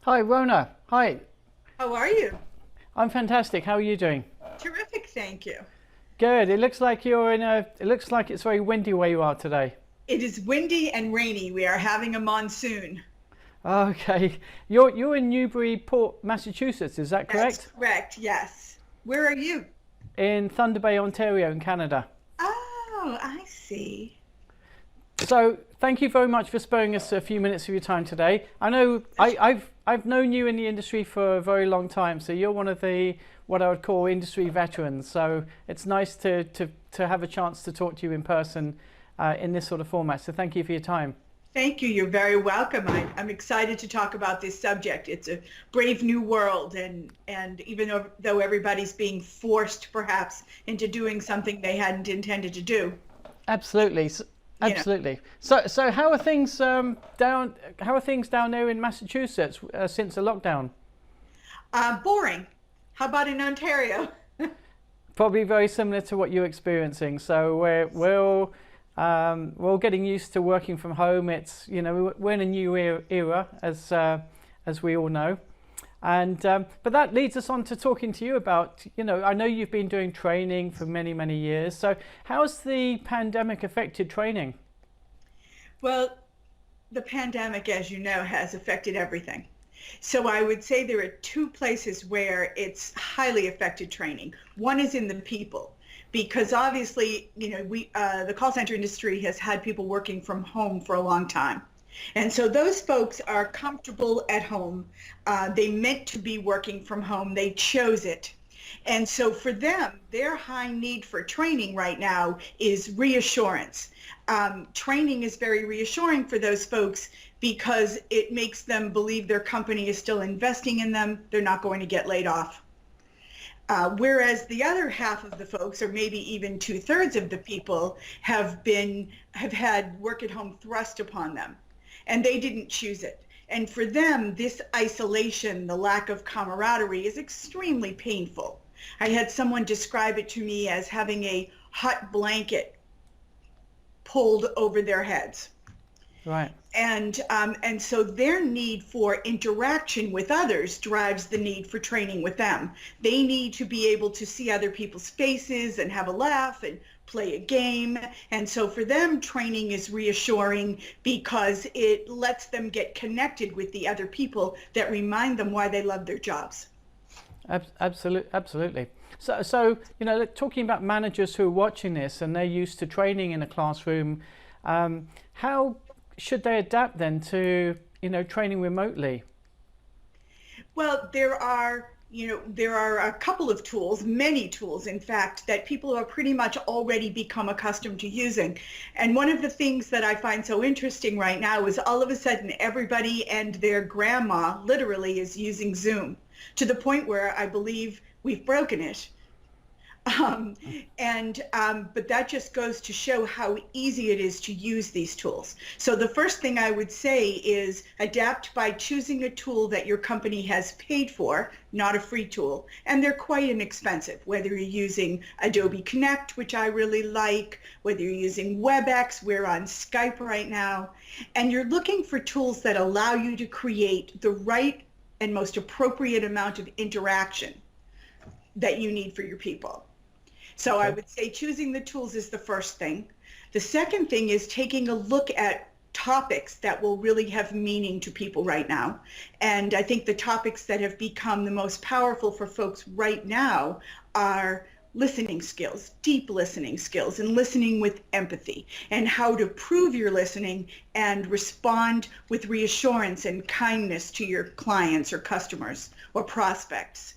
Hi, Ronna. Hi. How are you? I'm fantastic. How are you doing? Terrific, thank you. Good. It looks like you're in a. It looks like it's very windy where you are today. It is windy and rainy. We are having a monsoon. Okay. You're in Newburyport, Massachusetts. Is that That's correct? correct, yes. Where are you? In Thunder Bay, Ontario, in Canada. Oh, I see. So thank you very much for sparing us a few minutes of your time today. I know I've known you in the industry for a very long time, so you're one of the what I would call industry veterans. So it's nice to have a chance to talk to you in person in this sort of format. So thank you for your time. Thank you. You're very welcome. I'm excited to talk about this subject. It's a brave new world, and even though everybody's being forced perhaps into doing something they hadn't intended to do, Absolutely, you know, absolutely. So how are things down? How are things down there in Massachusetts since the lockdown? boring. How about in Ontario? Probably very similar to what you're experiencing. So we're all getting used to working from home. It's we're in a new era as we all know, and but that leads us on to talking to you about I know you've been doing training for many years. So how's the pandemic affected training? Well, the pandemic, as you know, has affected everything. So I would say there are two places where it's highly affected training. One is in the people, because obviously, the call center industry has had people working from home for a long time. And so those folks are comfortable at home. They meant to be working from home. They chose it. And so for them, their high need for training right now is reassurance. Training is very reassuring for those folks because it makes them believe their company is still investing in them. They're not going to get laid off. Whereas the other half of the folks, or maybe even two-thirds of the people, have had work at home thrust upon them, and they didn't choose it. And for them, this isolation, the lack of camaraderie, is extremely painful. I had someone describe it to me as having a hot blanket pulled over their heads. Right. And so their need for interaction with others drives the need for training with them. They need to be able to see other people's faces and have a laugh and play a game. And so for them, training is reassuring because it lets them get connected with the other people that remind them why they love their jobs. Absolutely. So talking about managers who are watching this and they're used to training in a classroom, how should they adapt then to training remotely? Well, there are a couple of tools, many tools, in fact, that people have pretty much already become accustomed to using. And one of the things that I find so interesting right now is all of a sudden everybody and their grandma literally is using Zoom to the point where I believe we've broken it. Um, but that just goes to show how easy it is to use these tools. So the first thing I would say is adapt by choosing a tool that your company has paid for, not a free tool. And they're quite inexpensive, whether you're using Adobe Connect, which I really like, whether you're using WebEx, we're on Skype right now, and you're looking for tools that allow you to create the right and most appropriate amount of interaction that you need for your people. So I Okay. would say choosing the tools is the first thing. The second thing is taking a look at topics that will really have meaning to people right now. And I think the topics that have become the most powerful for folks right now are listening skills, deep listening skills, and listening with empathy, and how to prove your listening and respond with reassurance and kindness to your clients or customers or prospects.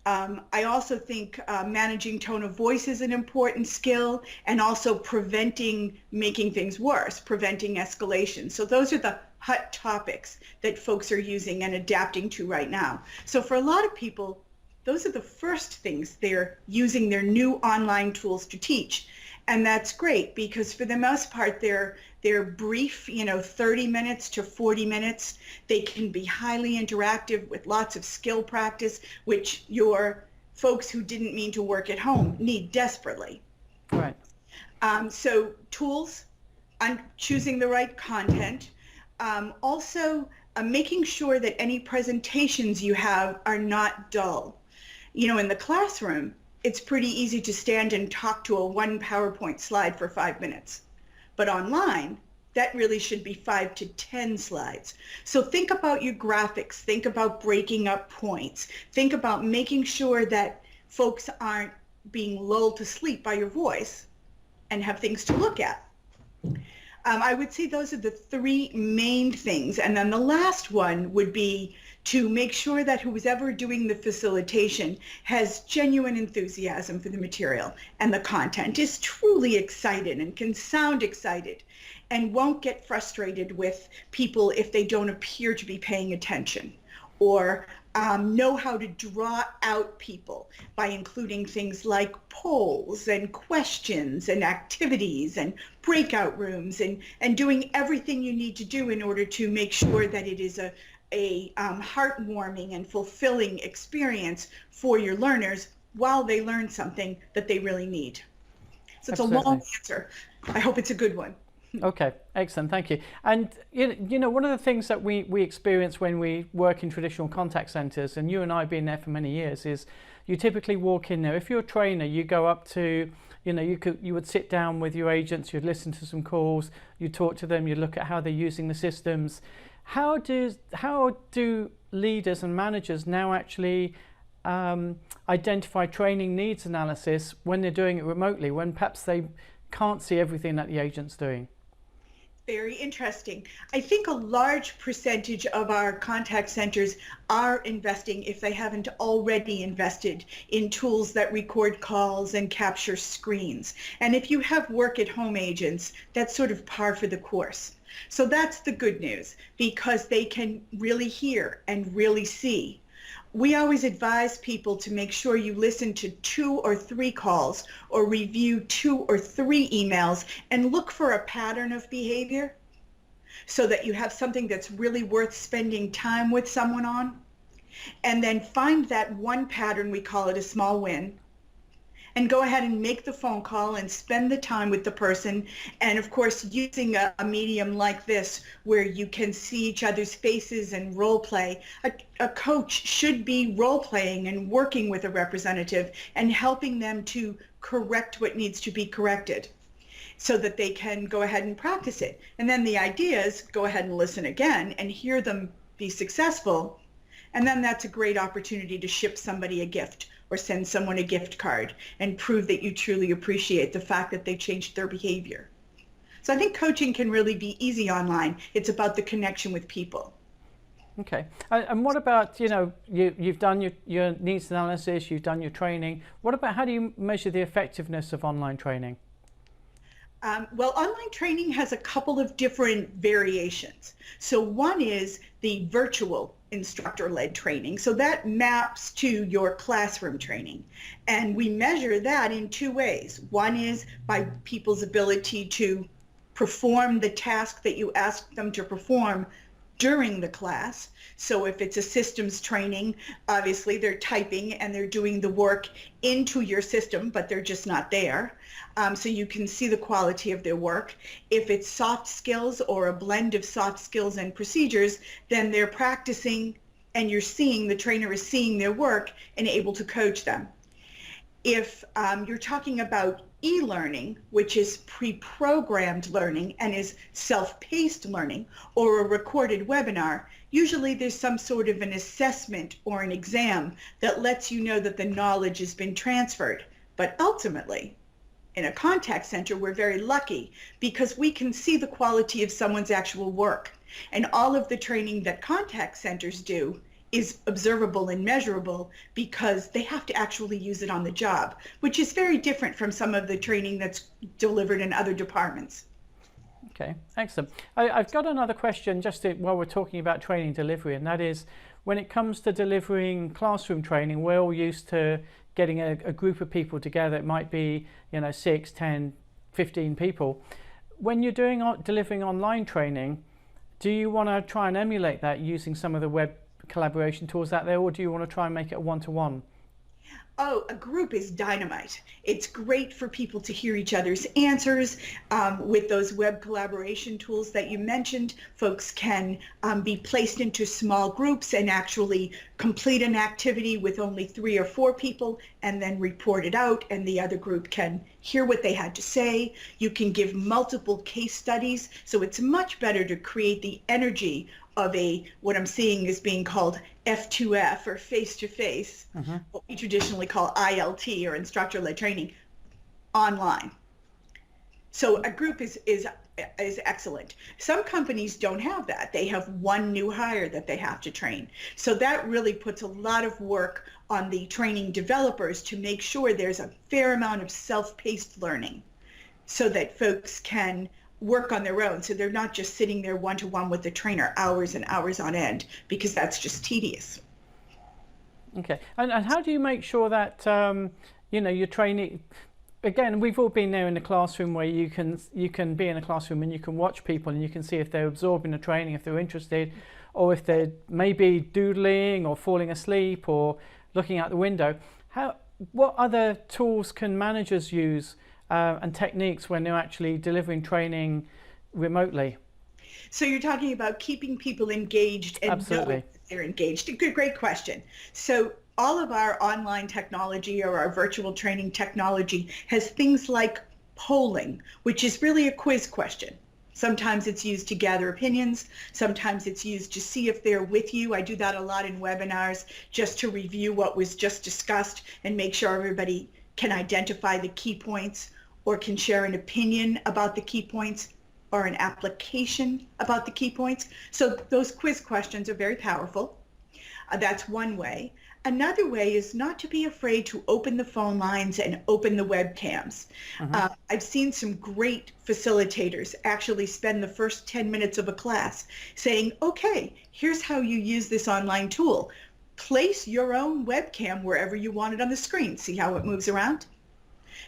I also think managing tone of voice is an important skill, and also preventing making things worse, preventing escalation. So those are the hot topics that folks are using and adapting to right now. So for a lot of people, those are the first things they're using their new online tools to teach. And that's great because for the most part, they're brief, 30 minutes to 40 minutes. They can be highly interactive with lots of skill practice, which your folks who didn't mean to work at home need desperately. Right. So tools, choosing the right content. Also, making sure that any presentations you have are not dull. You know, in the classroom, it's pretty easy to stand and talk to a one PowerPoint slide for 5 minutes. But online, that really should be 5 to 10 slides. So think about your graphics, think about breaking up points, think about making sure that folks aren't being lulled to sleep by your voice and have things to look at. I would say those are the three main things. And then the last one would be to make sure that who's ever doing the facilitation has genuine enthusiasm for the material and the content, is truly excited and can sound excited, and won't get frustrated with people if they don't appear to be paying attention, or know how to draw out people by including things like polls and questions and activities and breakout rooms, and doing everything you need to do in order to make sure that it is a heartwarming and fulfilling experience for your learners while they learn something that they really need. So it's a long answer. I hope it's a good one. Okay, excellent, thank you. And you know, one of the things that we experience when we work in traditional contact centres, and you and I have been there for many years, is you typically walk in there. If you're a trainer, you go up to, you know, you would sit down with your agents, you'd listen to some calls, you'd talk to them, you'd look at how they're using the systems. How do leaders and managers now actually identify training needs analysis when they're doing it remotely, when perhaps they can't see everything that the agent's doing? Very interesting. I think a large percentage of our contact centers are investing, if they haven't already invested, in tools that record calls and capture screens. And if you have work at home agents, that's sort of par for the course. So that's the good news, because they can really hear and really see. We always advise people to make sure you listen to 2 or 3 calls or review 2 or 3 emails and look for a pattern of behavior so that you have something that's really worth spending time with someone on. And then find that one pattern, we call it a small win, and go ahead and make the phone call and spend the time with the person. And of course, using a medium like this where you can see each other's faces and role play, a coach should be role playing and working with a representative and helping them to correct what needs to be corrected so that they can go ahead and practice it. And then the idea is go ahead and listen again and hear them be successful. And then that's a great opportunity to ship somebody a gift or send someone a gift card and prove that you truly appreciate the fact that they changed their behavior. So I think coaching can really be easy online. It's about the connection with people. Okay. And what about, you know, you've done your needs analysis, you've done your training. What about, how do you measure the effectiveness of online training? Well, online training has a couple of different variations. So one is the virtual instructor-led training. So that maps to your classroom training. And we measure that in 2 ways. One is by people's ability to perform the task that you ask them to perform during the class. So if it's a systems training, obviously they're typing and they're doing the work into your system, but they're just not there. So you can see the quality of their work. If it's soft skills or a blend of soft skills and procedures, then they're practicing and you're seeing, the trainer is seeing their work and able to coach them. If you're talking about e-learning, which is pre-programmed learning and is self-paced learning, or a recorded webinar, usually there's some sort of an assessment or an exam that lets you know that the knowledge has been transferred. But ultimately, in a contact center, we're very lucky because we can see the quality of someone's actual work. And all of the training that contact centers do is observable and measurable because they have to actually use it on the job, which is very different from some of the training that's delivered in other departments. Okay, excellent. I've got another question while we're talking about training delivery, and that is, when it comes to delivering classroom training, we're all used to getting a group of people together. It might be, 6, 10, 15 people. When you're delivering online training, do you want to try and emulate that using some of the web collaboration tools out there, or do you want to try and make it a one-to-one? Oh, a group is dynamite. It's great for people to hear each other's answers. With those web collaboration tools that you mentioned, folks can be placed into small groups and actually complete an activity with only 3 or 4 people and then report it out, and the other group can hear what they had to say. You can give multiple case studies, so it's much better to create the energy of what I'm seeing is being called F2F, or face-to-face, what we traditionally call ILT, or instructor-led training, online. So a group is excellent. Some companies don't have that. They have one new hire that they have to train. So that really puts a lot of work on the training developers to make sure there's a fair amount of self-paced learning so that folks can work on their own. So they're not just sitting there one-to-one with the trainer hours and hours on end, because that's just tedious. Okay. And how do you make sure that, you're training? Again, we've all been there in the classroom where you can be in a classroom and you can watch people and you can see if they're absorbing the training, if they're interested, or if they're maybe doodling or falling asleep or looking out the window. What other tools can managers use and techniques when they're actually delivering training remotely? So you're talking about keeping people engaged and Absolutely. knowing that they're engaged. Great question. So all of our online technology or our virtual training technology has things like polling, which is really a quiz question. Sometimes it's used to gather opinions. Sometimes it's used to see if they're with you. I do that a lot in webinars, just to review what was just discussed and make sure everybody can identify the key points or can share an opinion about the key points or an application about the key points. So those quiz questions are very powerful. That's one way. Another way is not to be afraid to open the phone lines and open the webcams. I've seen some great facilitators actually spend the first 10 minutes of a class saying, okay, here's how you use this online tool. Place your own webcam wherever you want it on the screen. See how it moves around?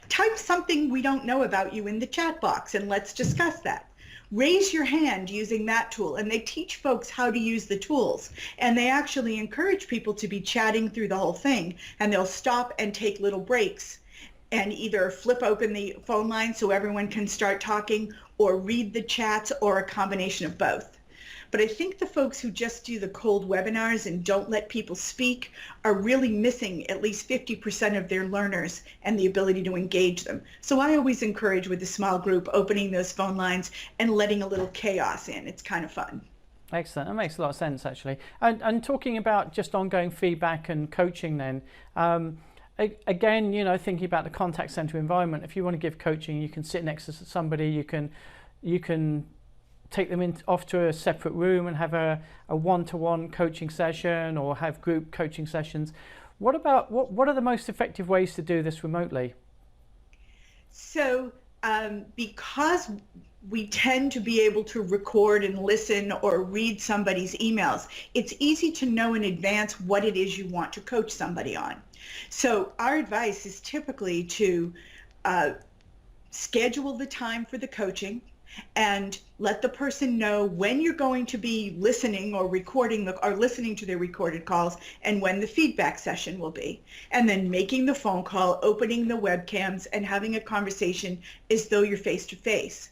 Type something we don't know about you in the chat box and let's discuss that. Raise your hand using that tool, and they teach folks how to use the tools, and they actually encourage people to be chatting through the whole thing, and they'll stop and take little breaks and either flip open the phone line so everyone can start talking or read the chats or a combination of both. But I think the folks who just do the cold webinars and don't let people speak are really missing at least 50% of their learners and the ability to engage them. So I always encourage with a small group opening those phone lines and letting a little chaos in. It's kind of fun. Excellent. That makes a lot of sense, actually. And talking about just ongoing feedback and coaching then, again, thinking about the contact center environment, if you want to give coaching, you can sit next to somebody, you can take them off to a separate room and have a one-to-one coaching session or have group coaching sessions. What are the most effective ways to do this remotely? So because we tend to be able to record and listen or read somebody's emails, it's easy to know in advance what it is you want to coach somebody on. So our advice is typically to schedule the time for the coaching and let the person know when you're going to be listening or listening to their recorded calls and when the feedback session will be. And then making the phone call, opening the webcams, and having a conversation as though you're face to face.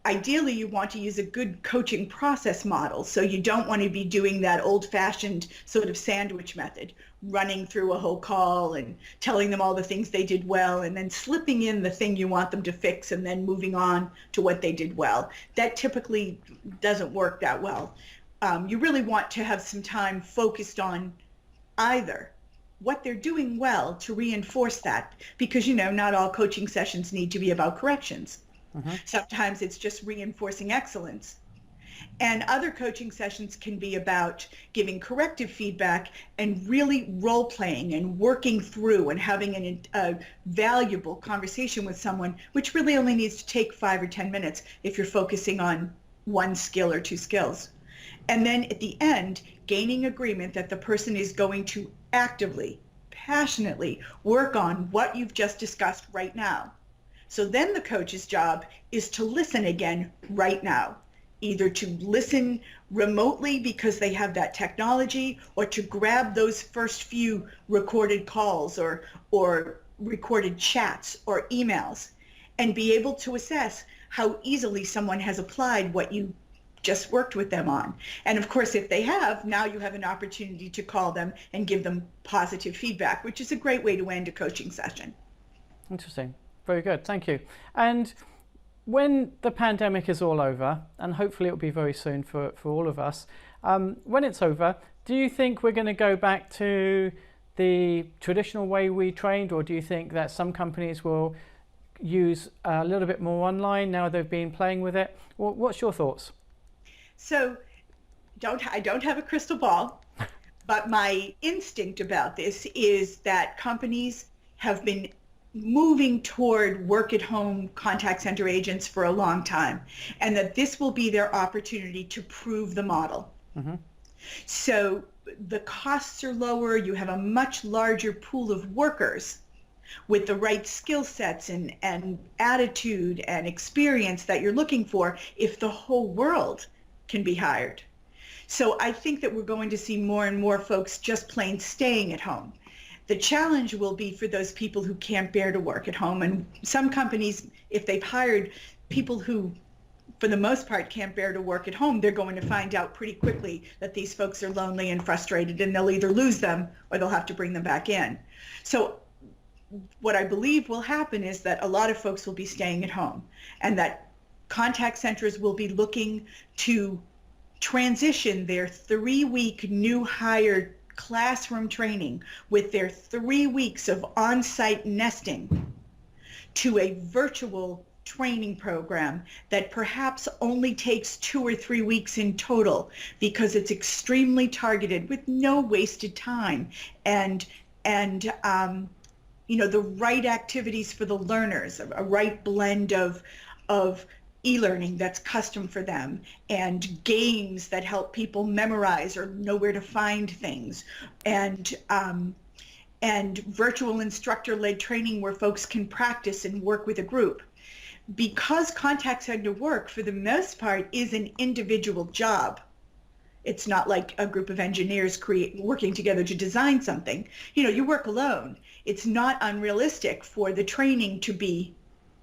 Ideally, you want to use a good coaching process model. So you don't want to be doing that old-fashioned sort of sandwich method, running through a whole call and telling them all the things they did well and then slipping in the thing you want them to fix and then moving on to what they did well. That typically doesn't work that well. You really want to have some time focused on either what they're doing well to reinforce that, because not all coaching sessions need to be about corrections. Sometimes it's just reinforcing excellence. And other coaching sessions can be about giving corrective feedback and really role-playing and working through and having a valuable conversation with someone, which really only needs to take 5 or 10 minutes if you're focusing on one skill or two skills. And then at the end, gaining agreement that the person is going to actively, passionately work on what you've just discussed right now. So then the coach's job is to listen again right now either to listen remotely because they have that technology, or to grab those first few recorded calls or recorded chats or emails and be able to assess how easily someone has applied what you just worked with them on. And of course, if they have, now you have an opportunity to call them and give them positive feedback, which is a great way to end a coaching session. Interesting. Very good. Thank you. And when the pandemic is all over, and hopefully it'll be very soon for all of us, when it's over, do you think we're going to go back to the traditional way we trained, or do you think that some companies will use a little bit more online now they've been playing with it? What's your thoughts? So I don't have a crystal ball, but my instinct about this is that companies have been moving toward work at home contact center agents for a long time, and that this will be their opportunity to prove the model. Mm-hmm. So the costs are lower, you have a much larger pool of workers with the right skill sets and attitude and experience that you're looking for if the whole world can be hired. So I think that we're going to see more and more folks just plain staying at home. The challenge will be for those people who can't bear to work at home. And some companies, if they've hired people who, for the most part, can't bear to work at home, they're going to find out pretty quickly that these folks are lonely and frustrated, and they'll either lose them or they'll have to bring them back in. So what I believe will happen is that a lot of folks will be staying at home, and that contact centers will be looking to transition their 3-week new hire classroom training with their 3 weeks of on-site nesting to a virtual training program that perhaps only takes 2 or 3 weeks in total, because it's extremely targeted with no wasted time and the right activities for the learners, a right blend of e-learning that's custom for them, and games that help people memorize or know where to find things, and virtual instructor-led training where folks can practice and work with a group. Because contact center work, for the most part, is an individual job. It's not like a group of engineers working together to design something. You work alone. It's not unrealistic for the training to be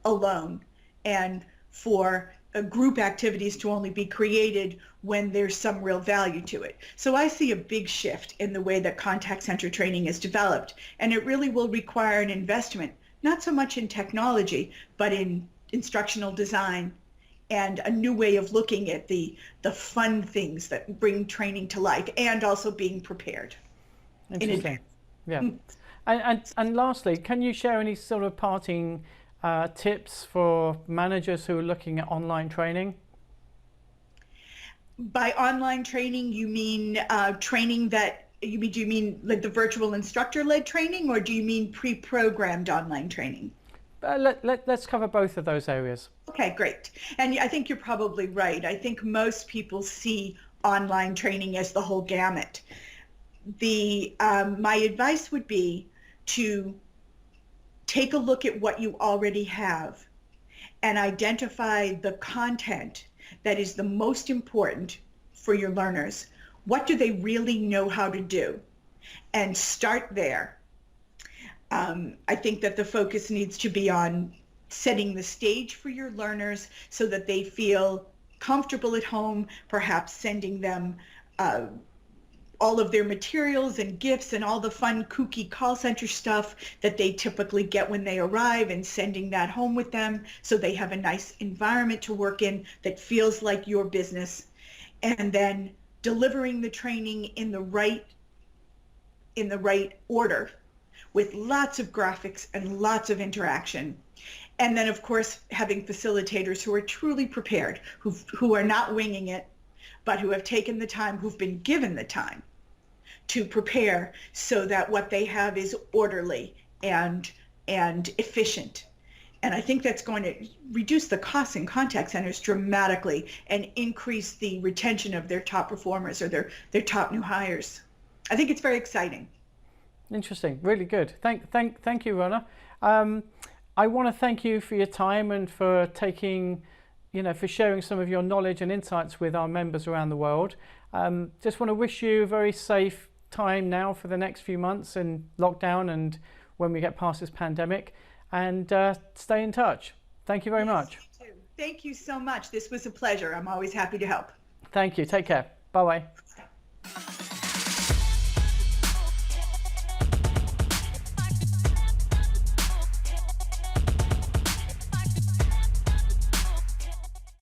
alone, and for group activities to only be created when there's some real value to it. So I see a big shift in the way that contact center training is developed, and it really will require an investment, not so much in technology, but in instructional design and a new way of looking at the fun things that bring training to life, and also being prepared. Interesting. Yeah. And lastly, can you share any sort of parting tips for managers who are looking at online training? By online training, you mean training that do you mean like the virtual instructor-led training, or do you mean pre-programmed online training? Let's cover both of those areas. Okay, great. And I think you're probably right. I think most people see online training as the whole gamut. My advice would be to take a look at what you already have and identify the content that is the most important for your learners. What do they really know how to do? And start there. I think that the focus needs to be on setting the stage for your learners so that they feel comfortable at home, perhaps sending them all of their materials and gifts and all the fun, kooky call center stuff that they typically get when they arrive, and sending that home with them so they have a nice environment to work in that feels like your business, and then delivering the training in the right order with lots of graphics and lots of interaction. And then, of course, having facilitators who are truly prepared, who are not winging it, but who have taken the time, who've been given the time to prepare so that what they have is orderly and efficient. And I think that's going to reduce the costs in contact centers dramatically and increase the retention of their top performers or their top new hires. I think it's very exciting. Interesting, really good. Thank you, Ronna. I want to thank you for your time and for taking for sharing some of your knowledge and insights with our members around the world. Just want to wish you a very safe time now for the next few months in lockdown and when we get past this pandemic, and stay in touch. Thank you very much. You too. Thank you so much. This was a pleasure. I'm always happy to help. Thank you. Take care. Bye-bye.